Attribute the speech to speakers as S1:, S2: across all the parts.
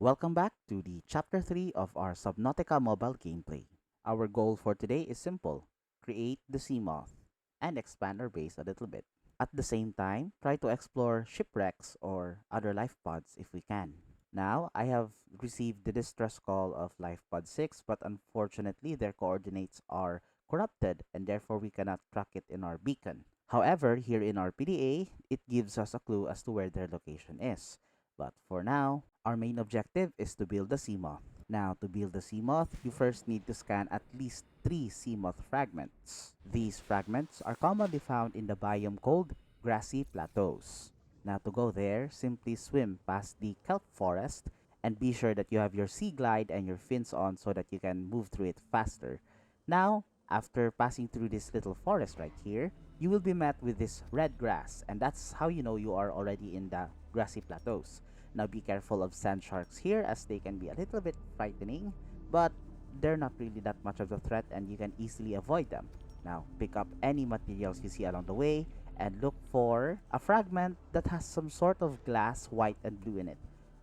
S1: Welcome back to the Chapter 3 of our Subnautica mobile gameplay. Our goal for today is simple: create the Seamoth and expand our base a little bit. At the same time, try to explore shipwrecks or other life pods if we can. Now, I have received the distress call of Lifepod 6, but unfortunately their coordinates are corrupted and therefore we cannot track it in our beacon. However, here in our PDA, it gives us a clue as to where their location is. But for now, our main objective is to build the Seamoth. Now, to build the Seamoth, you first need to scan at least 3 Seamoth fragments. These fragments are commonly found in the biome called Grassy Plateaus. Now, to go there, simply swim past the kelp forest and be sure that you have your sea glide and your fins on so that you can move through it faster. Now, after passing through this little forest right here, you will be met with this red grass, and that's how you know you are already in the grassy plateaus. Now be careful of sand sharks here as they can be a little bit frightening, but they're not really that much of a threat and you can easily avoid them. Now pick up any materials you see along the way and look for a fragment that has some sort of glass, white and blue in it.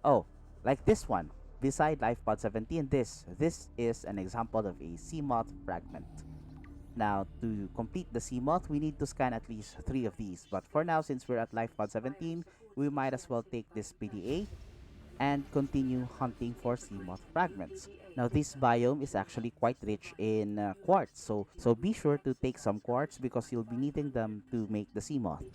S1: Oh, like this one. Beside Lifepod 17, this is an example of a Seamoth fragment. Now, to complete the Seamoth, we need to scan at least 3 of these. But for now, since we're at Lifepod 17, we might as well take this PDA and continue hunting for Seamoth fragments. Now, this biome is actually quite rich in quartz, so be sure to take some quartz because you'll be needing them to make the Seamoth.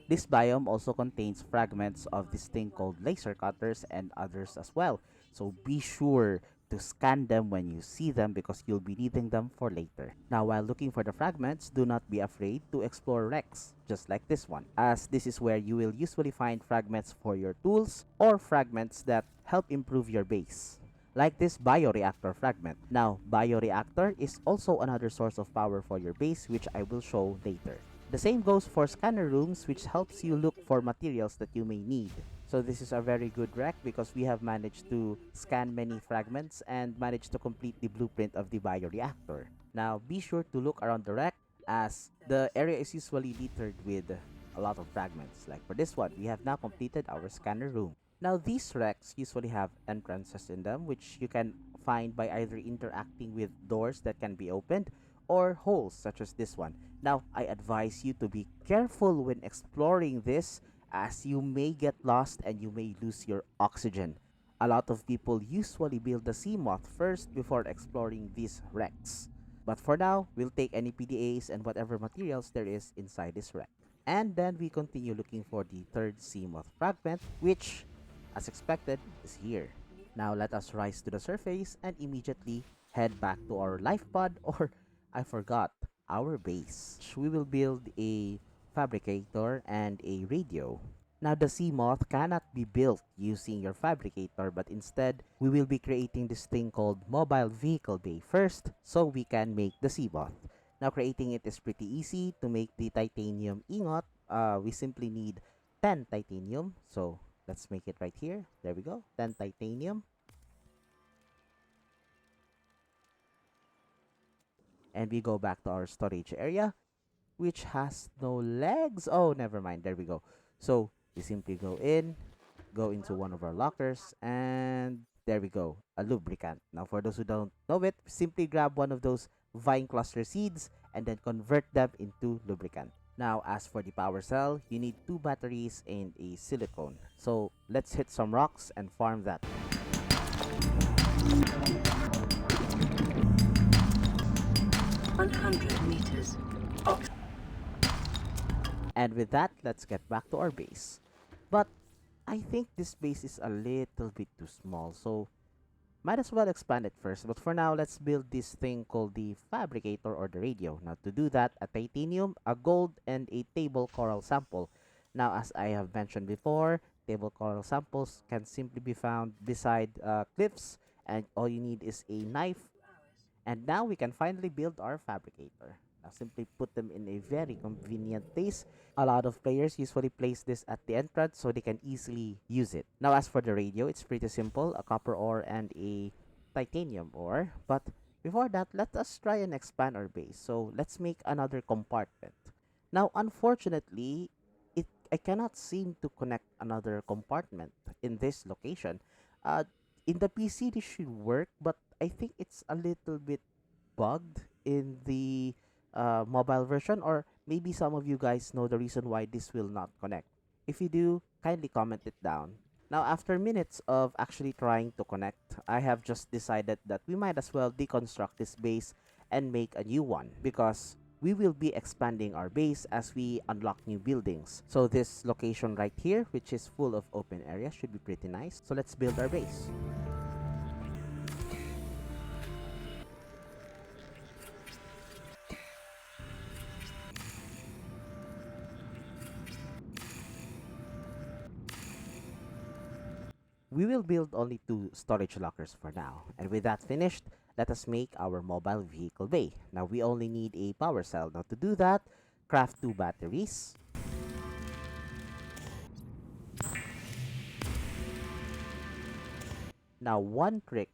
S1: This biome also contains fragments of this thing called laser cutters and others as well, so be sure to scan them when you see them because you'll be needing them for later. Now, while looking for the fragments, do not be afraid to explore wrecks, just like this one, as this is where you will usually find fragments for your tools or fragments that help improve your base, like this bioreactor fragment. Now, bioreactor is also another source of power for your base, which I will show later. The same goes for scanner rooms, which helps you look for materials that you may need. So this is a very good wreck because we have managed to scan many fragments and managed to complete the blueprint of the bioreactor. Now be sure to look around the wreck as the area is usually littered with a lot of fragments. Like for this one, we have now completed our scanner room. Now these wrecks usually have entrances in them which you can find by either interacting with doors that can be opened or holes such as this one. Now I advise you to be careful when exploring this as you may get lost and you may lose your oxygen. A lot of people usually build the Seamoth first before exploring these wrecks. But for now, we'll take any PDAs and whatever materials there is inside this wreck. And then we continue looking for the third Seamoth fragment, which, as expected, is here. Now let us rise to the surface and immediately head back to our life pod, or I forgot, our base. We will build a fabricator and a radio. Now the Seamoth cannot be built using your fabricator, but instead we will be creating this thing called mobile vehicle bay first so we can make the Seamoth. Now creating it is pretty easy. To make the titanium ingot, we simply need 10 titanium. So let's make it right here. There we go, 10 titanium. And we go back to our storage area, which has no legs. Oh, never mind. There we go. So we simply go into one of our lockers, and there we go, a lubricant. Now, for those who don't know it, simply grab one of those vine cluster seeds and then convert them into lubricant. Now, as for the power cell, you need 2 batteries and a silicone. So let's hit some rocks and farm that.
S2: 100 meters.
S1: And with that, let's get back to our base. But I think this base is a little bit too small, so might as well expand it first. But for now, let's build this thing called the Fabricator or the radio. Now to do that, a titanium, a gold, and a table coral sample. Now as I have mentioned before, table coral samples can simply be found beside cliffs, and all you need is a knife. And now we can finally build our Fabricator. Now simply put them in a very convenient place. A lot of players usually place this at the entrance so they can easily use it. Now as for the radio, it's pretty simple. A copper ore and a titanium ore. But before that, let us try and expand our base. So let's make another compartment. Now unfortunately, I cannot seem to connect another compartment in this location. Uh, In the PC, this should work, but I think it's a little bit bugged in the mobile version, or maybe some of you guys know the reason why this will not connect. If you do, kindly comment it down. Now, after minutes of actually trying to connect, I have just decided that we might as well deconstruct this base and make a new one, because we will be expanding our base as we unlock new buildings. So this location right here, which is full of open areas, should be pretty nice. So let's build our base. We will build only 2 storage lockers for now, and with that finished, let us make our mobile vehicle bay. Now we only need a power cell. Now to do that, craft 2 batteries. Now one trick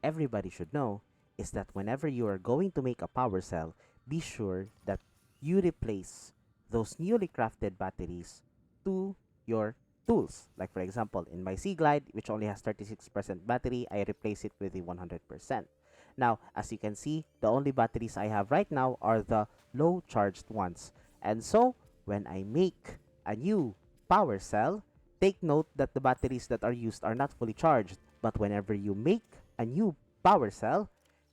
S1: everybody should know is that whenever you are going to make a power cell, be sure that you replace those newly crafted batteries to your tools. Like for example, in my Sea Glide, which only has 36% battery, I replace it with a 100%. Now, as you can see, the only batteries I have right now are the low charged ones. And so, when I make a new power cell, take note that the batteries that are used are not fully charged. But whenever you make a new power cell,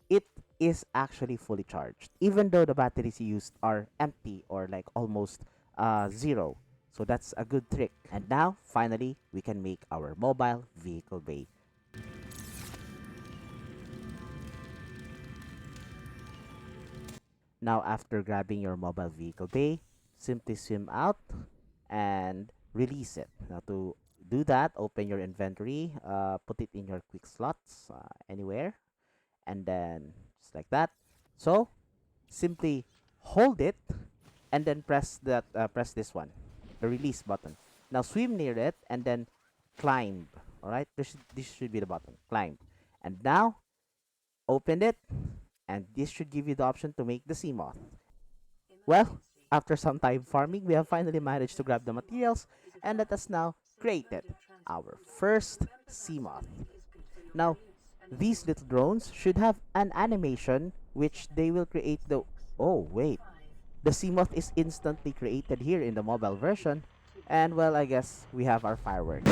S1: it is actually fully charged, even though the batteries used are empty or like almost zero. So that's a good trick. And now, finally, we can make our mobile vehicle bay. Now, after grabbing your mobile vehicle bay, simply swim out and release it. Now, to do that, open your inventory, put it in your quick slots anywhere, and then just like that. So, simply hold it and then press this one, the release button. Now swim near it and then climb. All right, this should be the button, climb. And now open it, and this should give you the option to make the Seamoth. Well, after some time farming, we have finally managed to grab the materials, and let us now create it, our first Seamoth. Now, these little drones should have an animation which they will create the... Oh, wait. The Seamoth is instantly created here in the mobile version. And well, I guess we have our fireworks.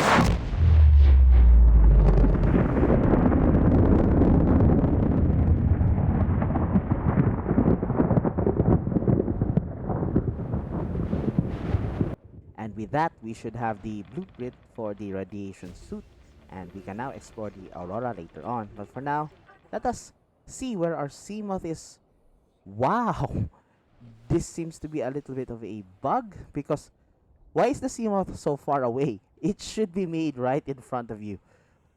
S1: And with that, we should have the blueprint for the radiation suit. And we can now explore the Aurora later on. But for now, let us see where our Seamoth is. Wow! This seems to be a little bit of a bug, because why is the Seamoth so far away? It should be made right in front of you.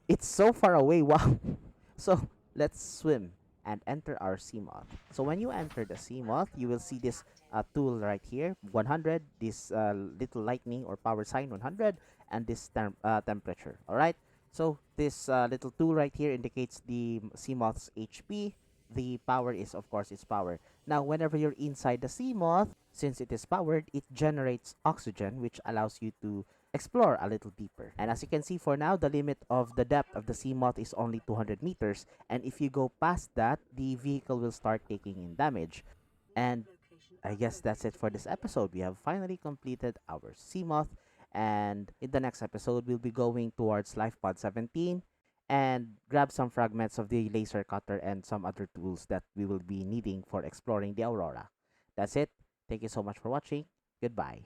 S1: It's so far away, wow. So let's swim and enter our Seamoth. So when you enter the Seamoth, you will see this tool right here, 100, this little lightning or power sign 100, and this temperature. All right. So this little tool right here indicates the Seamoth's HP. The power is, of course, its power. Now, whenever you're inside the Seamoth, since it is powered, it generates oxygen, which allows you to explore a little deeper. And as you can see, for now, the limit of the depth of the Seamoth is only 200 meters. And if you go past that, the vehicle will start taking in damage. And I guess that's it for this episode. We have finally completed our Seamoth. And in the next episode, we'll be going towards Lifepod 17 and grab some fragments of the laser cutter and some other tools that we will be needing for exploring the Aurora. That's it. Thank you so much for watching. Goodbye.